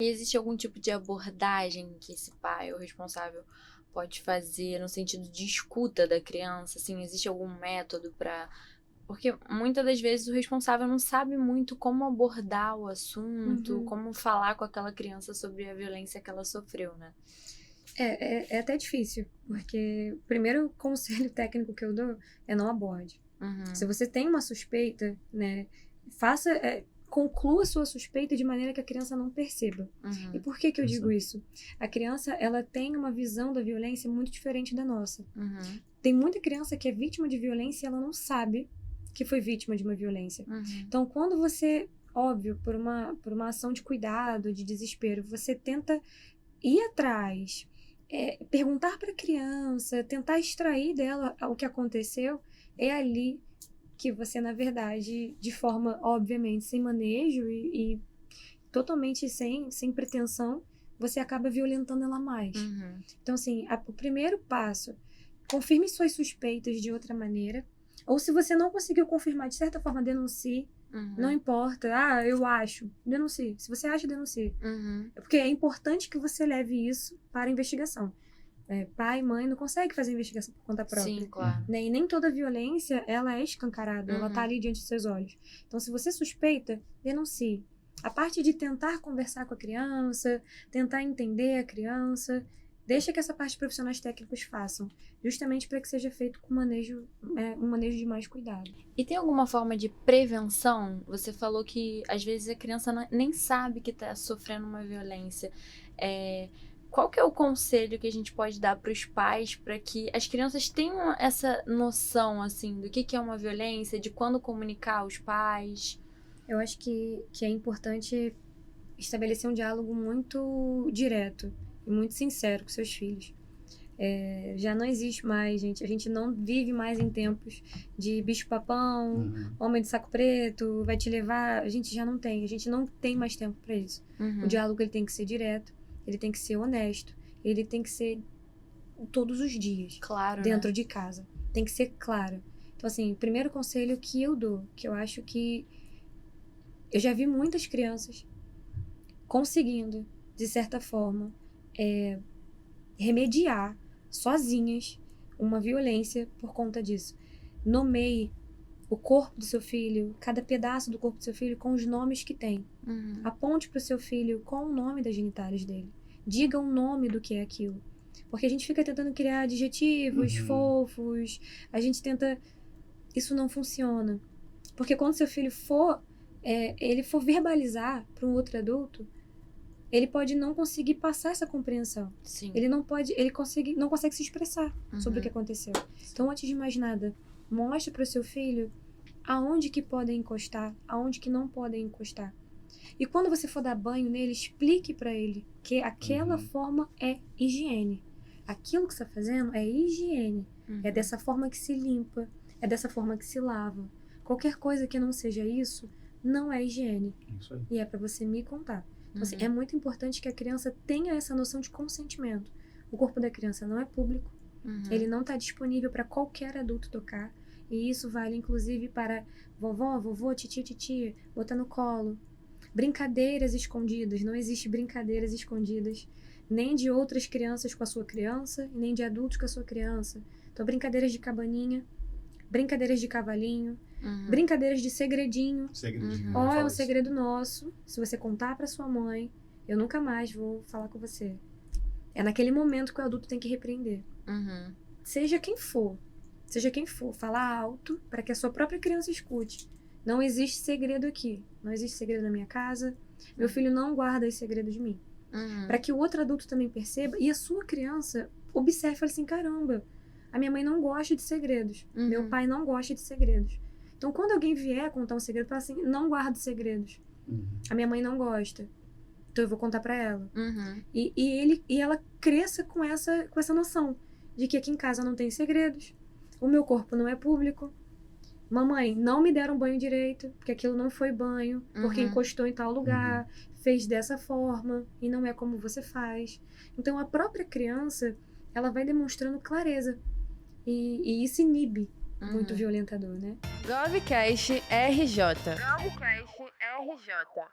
E existe algum tipo de abordagem que esse pai ou responsável pode fazer no sentido de escuta da criança? Assim, existe algum método para. Porque muitas das vezes o responsável não sabe muito como abordar o assunto, Uhum. como falar com aquela criança sobre a violência que ela sofreu, né? É até difícil, porque o primeiro conselho técnico que eu dou é não aborde. Se Uhum, você tem uma suspeita, né, conclua sua suspeita de maneira que a criança não perceba. E uhum, por que eu digo isso? A criança, ela tem uma visão da violência muito diferente da nossa. uhum, Tem muita criança que é vítima de violência e ela não sabe que foi vítima de uma violência. uhum, Então, quando você, óbvio, por uma ação de cuidado, de desespero, você tenta ir atrás, perguntar para a criança, tentar extrair dela o que aconteceu, é ali que você, na verdade, de forma, obviamente, sem manejo e totalmente sem pretensão, você acaba violentando ela mais. uhum, Então, assim, o primeiro passo, confirme suas suspeitas de outra maneira, ou se você não conseguiu confirmar, de certa forma, denuncie. Não uhum, importa, eu acho, denuncie. Se você acha, denuncie. uhum. Porque é importante que você leve isso para a investigação. Pai, mãe não consegue fazer investigação por conta Sim, própria. claro. Né? E nem toda violência, ela é escancarada, ela tá Uhum, ali diante dos seus olhos. Então, se você suspeita, denuncie. A parte de tentar conversar com a criança, tentar entender a criança, deixa que essa parte de profissionais técnicos façam, justamente para que seja feito com um manejo de mais cuidado. E tem alguma forma de prevenção? Você falou que às vezes a criança nem sabe que está sofrendo uma violência. É, qual que é o conselho que a gente pode dar para os pais para que as crianças tenham essa noção assim do que é uma violência, de quando comunicar aos pais? Eu acho que é importante estabelecer um diálogo muito direto e muito sincero com seus filhos. Já não existe mais, gente. A gente não vive mais em tempos de bicho-papão, homem de saco preto, vai te levar. A gente já não tem. A gente não tem mais tempo para isso. O Uhum, diálogo ele tem que ser direto, ele tem que ser honesto, ele tem que ser todos os dias, claro, né? dentro de casa. Tem que ser claro. Então, assim, o primeiro conselho que eu dou, que eu acho que eu já vi muitas crianças conseguindo, de certa forma, remediar sozinhas uma violência por conta disso. Nomeie o corpo do seu filho, cada pedaço do corpo do seu filho com os nomes que tem. Uhum, Aponte para o seu filho qual o nome das genitálias dele. Diga o nome do que é aquilo. Porque a gente fica tentando criar adjetivos fofos, a gente tenta. Isso não funciona. Porque quando seu filho ele for verbalizar para um outro adulto, ele pode não conseguir passar essa compreensão. sim. Ele não consegue se expressar sobre o que Uhum, aconteceu. Então, antes de mais nada, mostre para o seu filho aonde que podem encostar, aonde que não podem encostar. E quando você for dar banho nele, explique para ele que aquela forma é higiene. Aquilo que você está fazendo é higiene. É uhum, dessa forma que se limpa, é dessa forma que se lava. Qualquer coisa que não seja isso, não é higiene. Isso aí. E é para você me contar. Então, assim, é uhum, muito importante que a criança tenha essa noção de consentimento. O corpo da criança não é público, ele uhum, não está disponível para qualquer adulto tocar. E isso vale, inclusive, para vovó, vovô, titia, titia, botar no colo. Brincadeiras escondidas, não existe brincadeiras escondidas, nem de outras crianças com a sua criança, nem de adultos com a sua criança. Então, brincadeiras de cabaninha, brincadeiras de cavalinho, uhum, brincadeiras de segredinho. Segredinho, eu ia Ó, é um falar isso. segredo nosso. Se você contar para sua mãe, eu nunca mais vou falar com você. É naquele momento que o adulto tem que repreender. uhum, Seja quem for, fala alto para que a sua própria criança escute. Não existe segredo aqui. Não existe segredo na minha casa. Meu filho não guarda esse segredo de mim. uhum, Para que o outro adulto também perceba e a sua criança observe e fale assim: caramba, a minha mãe não gosta de segredos. Meu uhum, pai não gosta de segredos. Então, quando alguém vier contar um segredo, fala assim: não guardo segredos. A minha mãe não gosta. Então, eu vou contar para ela. uhum, E ela cresça com essa noção de que aqui em casa não tem segredos. O meu corpo não é público. Mamãe, não me deram banho direito, porque aquilo não foi banho, porque uhum, encostou em tal lugar, fez dessa forma, e não é como você faz. Então, a própria criança, ela vai demonstrando clareza. E isso inibe muito o uhum. violentador, né? Govcast RJ. Govcast RJ.